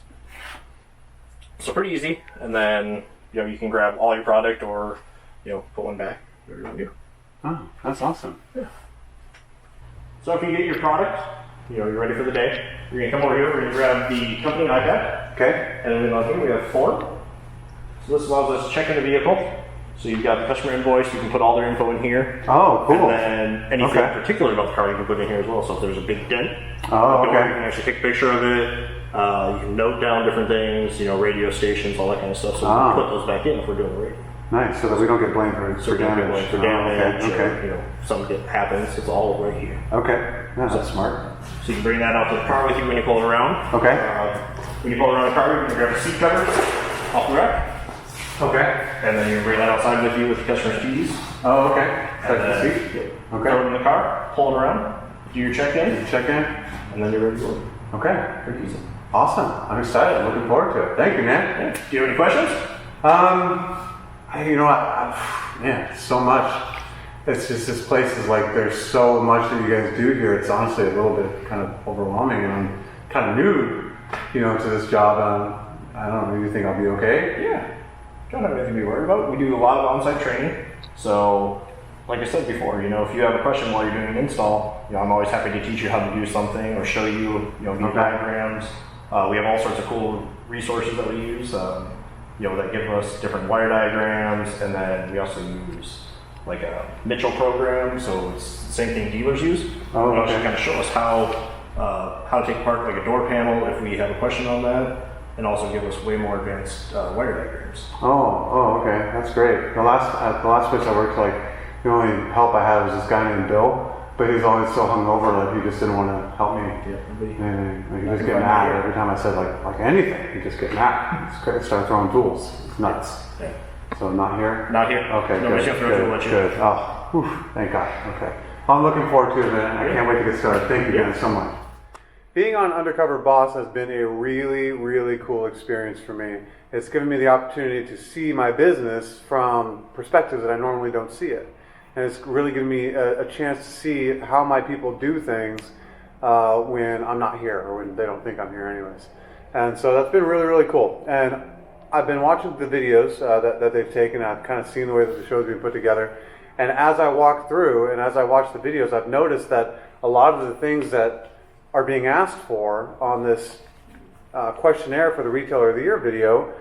So pretty easy. And then, you know, you can grab all your product or, you know, put one back. Whatever you want to do. Oh, that's awesome. So if you get your product, you know, you're ready for the day, you're going to come over here, we're going to grab the company iPad. Okay. And then on here we have form. So this allows us to check in the vehicle. So you've got the customer invoice, you can put all their info in here. Oh, cool. And then anything Okay. particular about the car you can put in here as well. So if there's a big dent, Oh, you okay. can actually take a picture of it. You can note down different things, you know, radio stations, all that kind of stuff. So we Ah. can put those back in if we're doing the radio. Nice, so that we don't get blamed for damage. For damage, Oh, or, okay. you know, something happens, it's all right here. Okay. Yeah, that's smart. So you can bring that out to the car with you when you pull it around. Okay. When you pull it around the car, you can grab a seat cover off the rack. Okay. And then you can bring that outside with you with the customer's keys. Oh, okay. And Check the then seat. throw it Okay. in the car, pull it around, do your check-in, Check in. and then you're ready to work. Okay. Pretty easy. Awesome. I'm excited. Looking forward to it. Thank you, man. Yeah. Do you have any questions? You know what? Man, so much. It's just this place is like there's so much that you guys do here. It's honestly a little bit kind of overwhelming, and I'm kind of new, you know, to this job. I don't know. You think I'll be okay? Yeah. Don't have anything to be worried about. We do a lot of on-site training. So, like I said before, you know, if you have a question while you're doing an install, you know, I'm always happy to teach you how to do something or show you, you know, new Okay. diagrams. We have all sorts of cool resources that we use, you know, that give us different wire diagrams, and then we also use like a Mitchell program, so it's the same thing dealers use. Oh, It'll actually okay. kind of show us how to take apart like a door panel if we have a question on that. and also give us way more advanced wire diagrams. Okay, that's great. The last place I worked, like the only help I had was this guy named Bill, but he's always so hungover, like he just didn't want to help me. He just get mad every time I said like anything. He just get mad. It's great. Start throwing tools. It's nuts. Yeah. So not here. Not here. Okay, Nobody's gonna throw too much in. good. Oh, whew, thank God. Okay. Well, I'm looking forward to it, and I can't wait to get started. Thank you guys so much. Being on Undercover Boss has been a really, really cool experience for me. It's given me the opportunity to see my business from perspectives that I normally don't see it. And it's really given me a chance to see how my people do things when I'm not here, or when they don't think I'm here anyways. And so that's been really, really cool. And I've been watching the videos that they've taken. I've kind of seen the way that the show's been put together. And as I walk through and as I watch the videos, I've noticed that a lot of the things that are being asked for on this questionnaire for the Retailer of the Year video,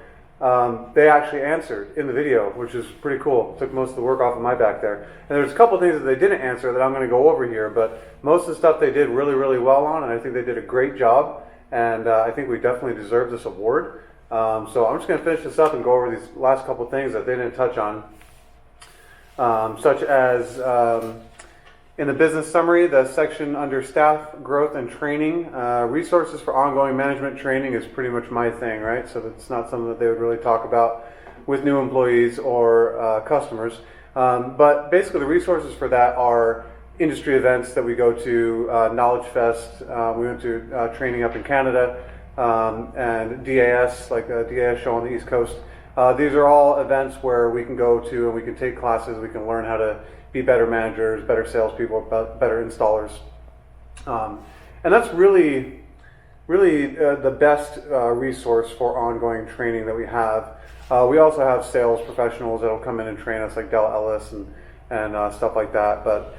they actually answered in the video, which is pretty cool. Took most of the work off of my back there. And there's a couple of things that they didn't answer that I'm going to go over here, but most of the stuff they did really, really well on, and I think they did a great job, and I think we definitely deserve this award. So I'm just going to finish this up and go over these last couple of things that they didn't touch on, such as in the business summary, the section under staff growth and training, resources for ongoing management training is pretty much my thing, right? So that's not something that they would really talk about with new employees or customers. But basically the resources for that are industry events that we go to, Knowledge Fest, we went to training up in Canada, and DAS, like a DAS show on the East Coast. These are all events where we can go to and we can take classes, we can learn how to be better managers, better salespeople, better installers. And that's really the best resource for ongoing training that we have. We also have sales professionals that will come in and train us, like Dell Ellis and stuff like that. But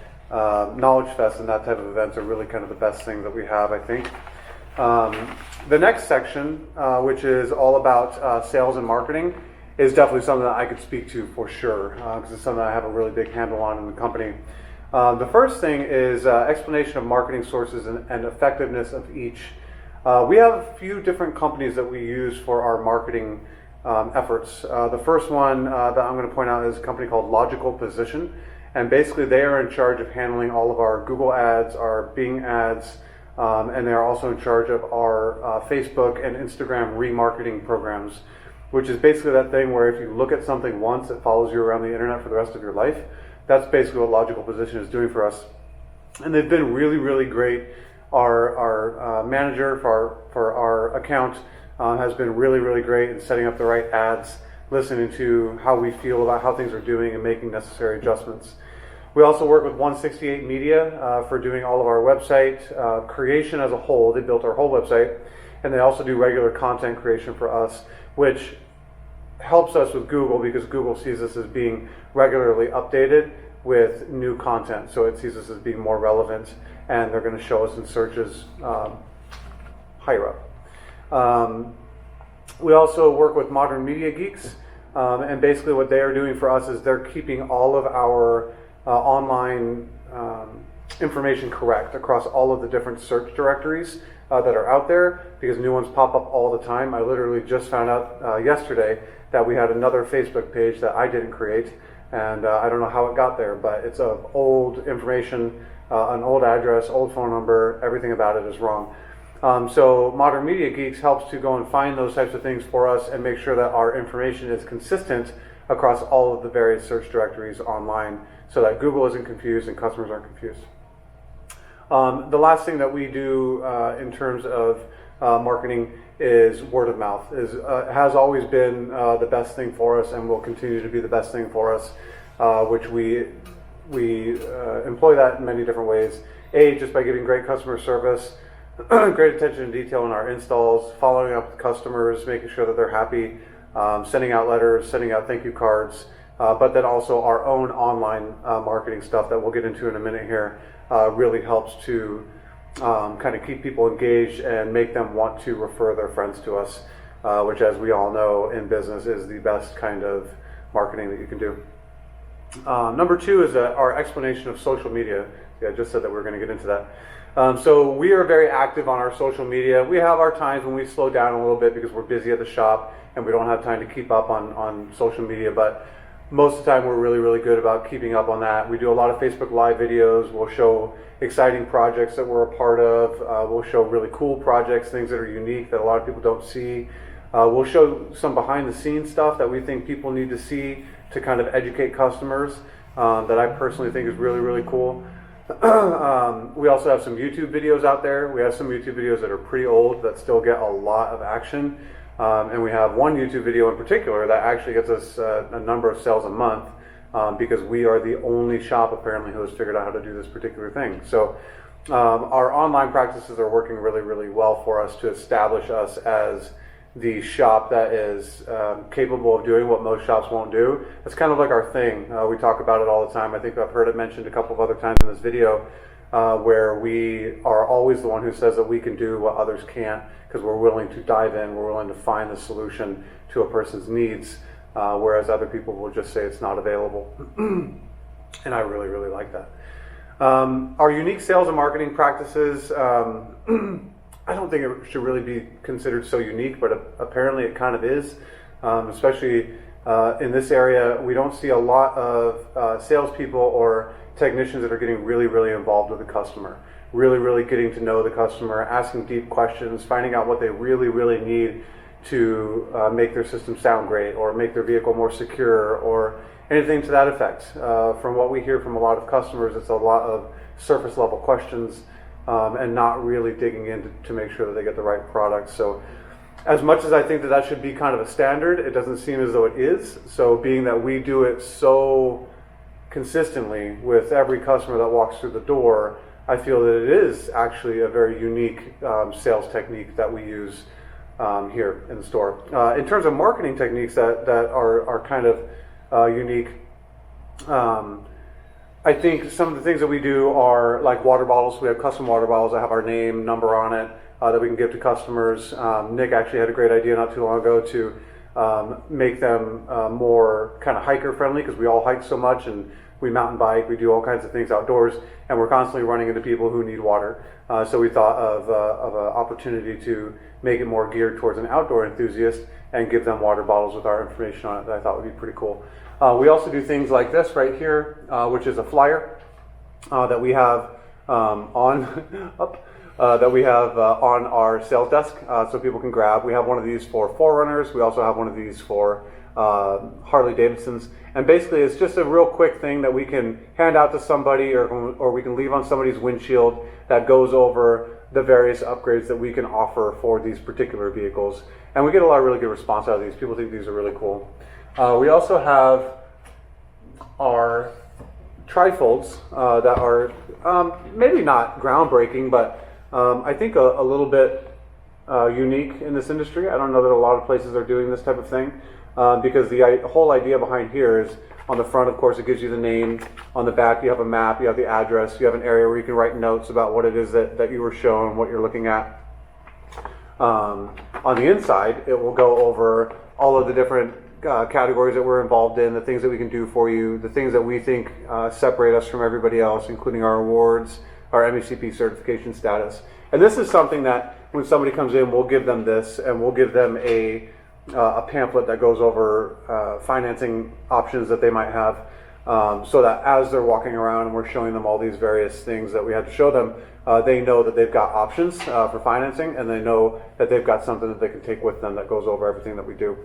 Knowledge Fest and that type of events are really kind of the best thing that we have, I think. The next section, which is all about sales and marketing, is definitely something that I could speak to for sure, because it's something I have a really big handle on in the company. The first thing is explanation of marketing sources and effectiveness of each. We have a few different companies that we use for our marketing efforts. The first one that I'm going to point out is a company called Logical Position, and basically they are in charge of handling all of our Google ads, our Bing ads, and they're also in charge of our Facebook and Instagram remarketing programs, which is basically that thing where if you look at something once, it follows you around the internet for the rest of your life. That's basically what Logical Position is doing for us. And they've been really, really great. Our manager for our account has been really, really great in setting up the right ads, listening to how we feel about how things are doing and making necessary adjustments. We also work with 168 Media for doing all of our website creation as a whole. They built our whole website, and they also do regular content creation for us, which helps us with Google because Google sees us as being regularly updated with new content. So it sees us as being more relevant, and they're going to show us in searches higher up. We also work with Modern Media Geeks, and basically what they are doing for us is they're keeping all of our online information correct across all of the different search directories that are out there, because new ones pop up all the time. I literally just found out yesterday that we had another Facebook page that I didn't create, and I don't know how it got there, but it's of old information, an old address, old phone number, everything about it is wrong. So Modern Media Geeks helps to go and find those types of things for us and make sure that our information is consistent across all of the various search directories online, so that Google isn't confused and customers aren't confused. The last thing that we do in terms of marketing is word of mouth. Has always been the best thing for us and will continue to be the best thing for us, which we employ that in many different ways. Just by giving great customer service, great attention to detail in our installs, following up with customers, making sure that they're happy, sending out letters, sending out thank you cards, but then also our own online marketing stuff that we'll get into in a minute here really helps to kind of keep people engaged and make them want to refer their friends to us, which, as we all know in business, is the best kind of marketing that you can do. Number two is our explanation of social media. Yeah, I just said that we were going to get into that. So we are very active on our social media. We have our times when we slow down a little bit because we're busy at the shop and we don't have time to keep up on social media, but most of the time we're really, really good about keeping up on that. We do a lot of Facebook Live videos. We'll show exciting projects that we're a part of. We'll show really cool projects, things that are unique that a lot of people don't see. We'll show some behind the scenes stuff that we think people need to see to kind of educate customers that I personally think is really, really cool. We also have some YouTube videos out there. We have some YouTube videos that are pretty old that still get a lot of action. And we have one YouTube video in particular that actually gets us a number of sales a month because we are the only shop apparently who has figured out how to do this particular thing. So our online practices are working really, really well for us to establish us as the shop that is capable of doing what most shops won't do. It's kind of like our thing. We talk about it all the time. I think I've heard it mentioned a couple of other times in this video where we are always the one who says that we can do what others can't because we're willing to dive in, we're willing to find the solution to a person's needs, whereas other people will just say it's not available. And I really, really like that. Our unique sales and marketing practices, I don't think it should really be considered so unique, but apparently it kind of is, especially in this area. We don't see a lot of salespeople or technicians that are getting really, really involved with the customer, really, really getting to know the customer, asking deep questions, finding out what they really, really need to make their system sound great or make their vehicle more secure or anything to that effect. From what we hear from a lot of customers, it's a lot of surface level questions and not really digging in to make sure that they get the right product. So as much as I think that should be kind of a standard, it doesn't seem as though it is. So being that we do it so consistently with every customer that walks through the door, I feel that it is actually a very unique sales technique that we use here in the store. In terms of marketing techniques that are kind of unique, I think some of the things that we do are like water bottles. We have custom water bottles that have our name, number on it that we can give to customers. Nick actually had a great idea not too long ago to make them more kind of hiker friendly because we all hike so much and we mountain bike, we do all kinds of things outdoors, and we're constantly running into people who need water. So we thought of an opportunity to make it more geared towards an outdoor enthusiast and give them water bottles with our information on it that I thought would be pretty cool. We also do things like this right here, which is a flyer that we have on our sales desk, so people can grab. We have one of these for Forerunners. We also have one of these for Harley Davidsons, and basically it's just a real quick thing that we can hand out to somebody or we can leave on somebody's windshield that goes over the various upgrades that we can offer for these particular vehicles, and we get a lot of really good response out of these. People think these are really cool. We also have our trifolds that are maybe not groundbreaking, but I think a little bit unique in this industry. I don't know that a lot of places are doing this type of thing because the whole idea behind here is on the front, of course, it gives you the name. On the back, you have a map, you have the address, you have an area where you can write notes about what it is that you were shown, what you're looking at. On the inside, it will go over all of the different categories that we're involved in, the things that we can do for you, the things that we think separate us from everybody else, including our awards, our MECP certification status. And this is something that when somebody comes in, we'll give them this, and we'll give them a pamphlet that goes over financing options that they might have, so that as they're walking around and we're showing them all these various things that we had to show them, they know that they've got options for financing, and they know that they've got something that they can take with them that goes over everything that we do.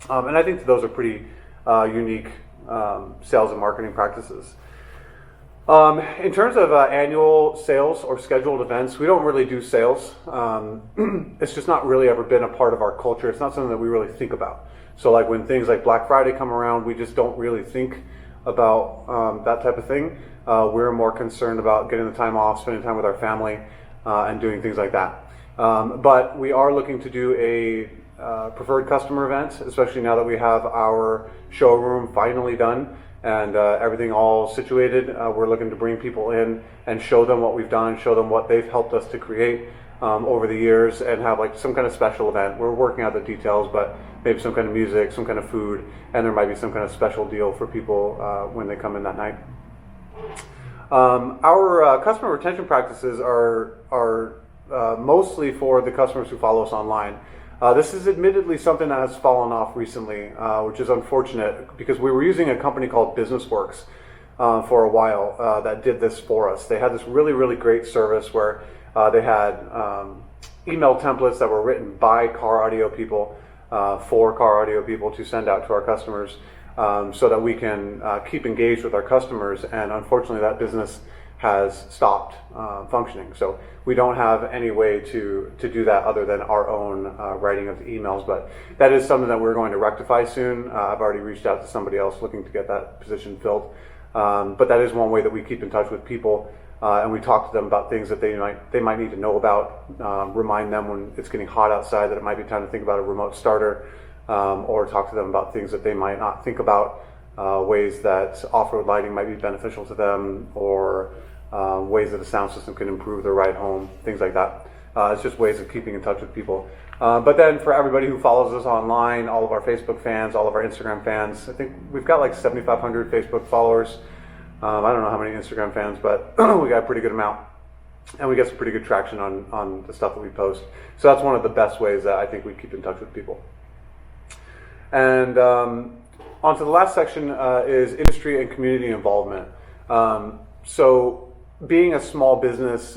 And I think that those are pretty unique sales and marketing practices. In terms of annual sales or scheduled events, we don't really do sales. It's just not really ever been a part of our culture. It's not something that we really think about. So like when things like Black Friday come around, we just don't really think about that type of thing. We're more concerned about getting the time off, spending time with our family, and doing things like that. But we are looking to do a preferred customer event, especially now that we have our showroom finally done and everything all situated. We're looking to bring people in and show them what we've done, show them what they've helped us to create over the years, and have like some kind of special event. We're working out the details, but maybe some kind of music, some kind of food, and there might be some kind of special deal for people when they come in that night. Our customer retention practices are mostly for the customers who follow us online. This is admittedly something that has fallen off recently, which is unfortunate because we were using a company called BusinessWorks for a while that did this for us. They had this really, really great service where they had email templates that were written by car audio people for car audio people to send out to our customers so that we can keep engaged with our customers, and unfortunately that business has stopped functioning. So we don't have any way to do that other than our own writing of the emails, but that is something that we're going to rectify soon. I've already reached out to somebody else looking to get that position filled. But that is one way that we keep in touch with people, and we talk to them about things that they might need to know about, remind them when it's getting hot outside that it might be time to think about a remote starter, or talk to them about things that they might not think about, ways that off-road lighting might be beneficial to them, or ways that a sound system can improve their ride home, things like that. It's just ways of keeping in touch with people. But then for everybody who follows us online, all of our Facebook fans, all of our Instagram fans, I think we've got like 7,500 Facebook followers. I don't know how many Instagram fans, but we got a pretty good amount. And we get some pretty good traction on the stuff that we post. So that's one of the best ways that I think we keep in touch with people. And on to the last section is industry and community involvement. So being a small business,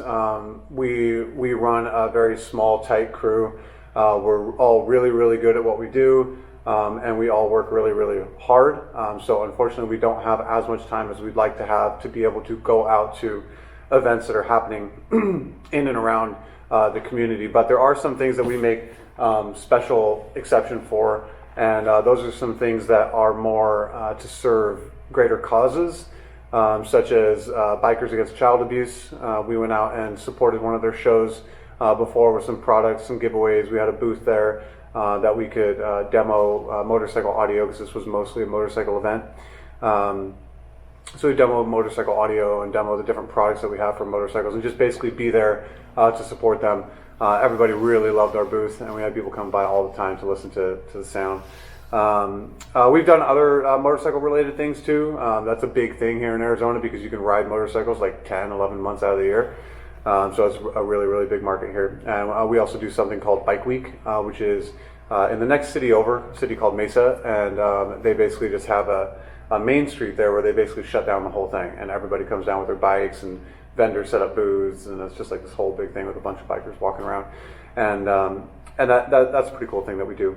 we run a very small, tight crew. We're all really, really good at what we do, and we all work really, really hard. So unfortunately, we don't have as much time as we'd like to have to be able to go out to events that are happening in and around the community. But there are some things that we make special exception for, and those are some things that are more to serve greater causes. Such as Bikers Against Child Abuse. We went out and supported one of their shows before with some products, some giveaways. We had a booth there that we could demo motorcycle audio, because this was mostly a motorcycle event. So we demoed motorcycle audio and demo the different products that we have for motorcycles, and just basically be there to support them. Everybody really loved our booth, and we had people come by all the time to listen to the sound. We've done other motorcycle related things too. That's a big thing here in Arizona because you can ride motorcycles like 10, 11 months out of the year. So it's a really, really big market here. And we also do something called Bike Week, which is in the next city over, a city called Mesa, and they basically just have a main street there where they basically shut down the whole thing, and everybody comes down with their bikes, and vendors set up booths, and it's just like this whole big thing with a bunch of bikers walking around. And that's a pretty cool thing that we do.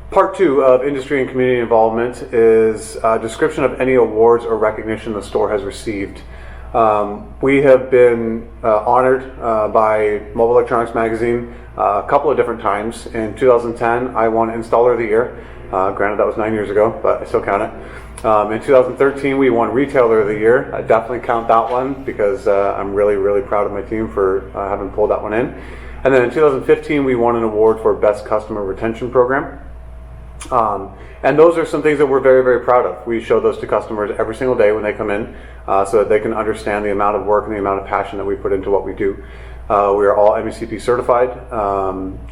Part 2 of industry and community involvement is a description of any awards or recognition the store has received. We have been honored by Mobile Electronics Magazine a couple of different times. In 2010, I won Installer of the Year. Granted, that was 9 years ago, but I still count it. In 2013, we won Retailer of the Year. I definitely count that one because I'm really, really proud of my team for having pulled that one in. And then in 2015, we won an award for Best Customer Retention Program. And those are some things that we're very, very proud of. We show those to customers every single day when they come in so that they can understand the amount of work and the amount of passion that we put into what we do. We are all MECP certified.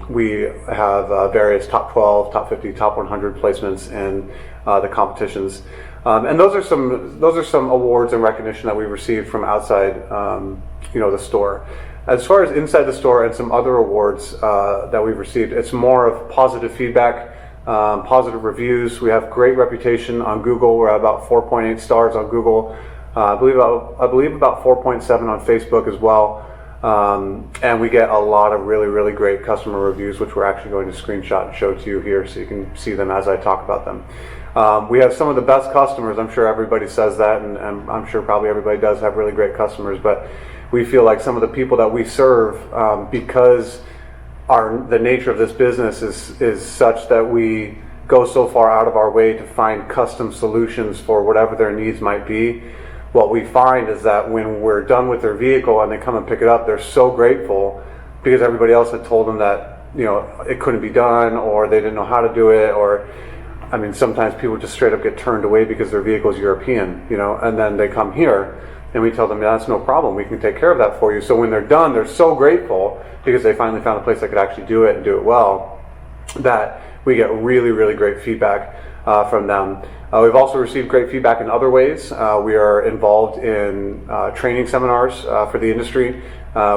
We have various top 12, top 50, top 100 placements in the competitions. And those are some awards and recognition that we received from outside the store. As far as inside the store and some other awards that we've received, it's more of positive feedback, positive reviews. We have great reputation on Google. We're at about 4.8 stars on Google. I believe about 4.7 on Facebook as well. And we get a lot of really, really great customer reviews, which we're actually going to screenshot and show to you here so you can see them as I talk about them. We have some of the best customers. I'm sure everybody says that, and I'm sure probably everybody does have really great customers, but we feel like some of the people that we serve, because the nature of this business is such that we go so far out of our way to find custom solutions for whatever their needs might be. What we find is that when we're done with their vehicle and they come and pick it up, they're so grateful because everybody else had told them that it couldn't be done, or they didn't know how to do it, or I mean sometimes people just straight up get turned away because their vehicle is European, and then they come here and we tell them, yeah, that's no problem, we can take care of that for you. So when they're done, they're so grateful because they finally found a place that could actually do it and do it well. that we get really, really great feedback from them. We've also received great feedback in other ways. We are involved in training seminars for the industry.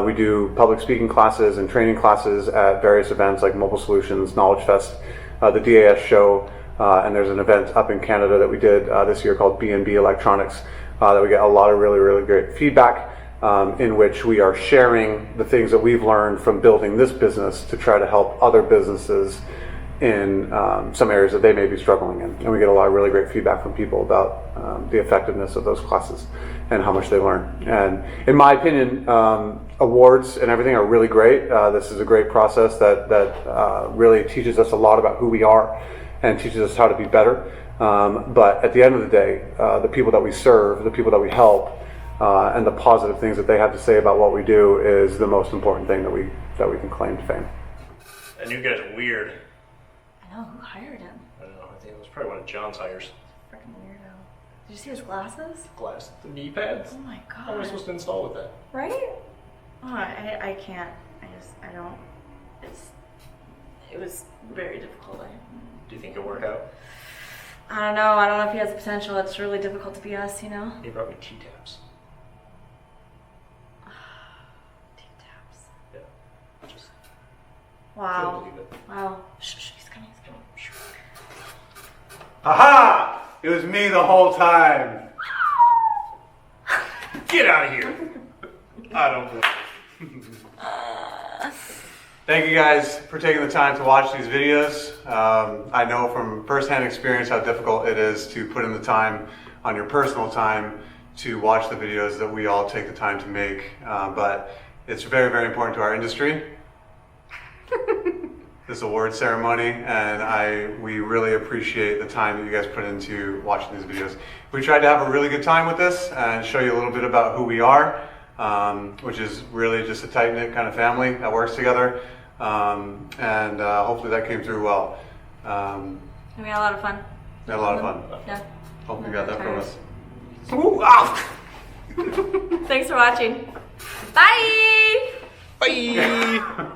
We do public speaking classes and training classes at various events like Mobile Solutions, Knowledge Fest, the DAS show, and there's an event up in Canada that we did this year called B&B Electronics that we get a lot of really, really great feedback in which we are sharing the things that we've learned from building this business to try to help other businesses in some areas that they may be struggling in. And we get a lot of really great feedback from people about the effectiveness of those classes and how much they learn. And in my opinion, awards and everything are really great. This is a great process that really teaches us a lot about who we are and teaches us how to be better. But at the end of the day, the people that we serve, the people that we help, and the positive things that they have to say about what we do is the most important thing that we can claim to fame. And you guys are weird. I know, who hired him? I don't know. I think it was probably one of John's hires. Freaking weirdo. Did you see his glasses? Glass, the knee pads. Oh my How am I god. supposed to install with that? Right? Oh, I can't. I don't. It was very difficult. Do you think it'll work out? I don't know. I don't know if he has the potential. It's really difficult to be us, you know? He brought me T-taps. T-taps. Yeah. Just Wow. couldn't believe it. Wow. Shh, he's coming. Aha! It was me the whole time. Get out of here! I don't believe it. Thank you guys for taking the time to watch these videos. I know from firsthand experience how difficult it is to put in the time on your personal time to watch the videos that we all take the time to make. But it's very, very important to our industry, this award ceremony, and we really appreciate the time that you guys put into watching these videos. We tried to have a really good time with this and show you a little bit about who we are, which is really just a tight-knit kind of family that works together. And hopefully that came through well. We had a lot of fun. We had a lot of fun. Yeah. Hope you got that from us. Ooh, ow! Thanks for watching. Bye! Bye!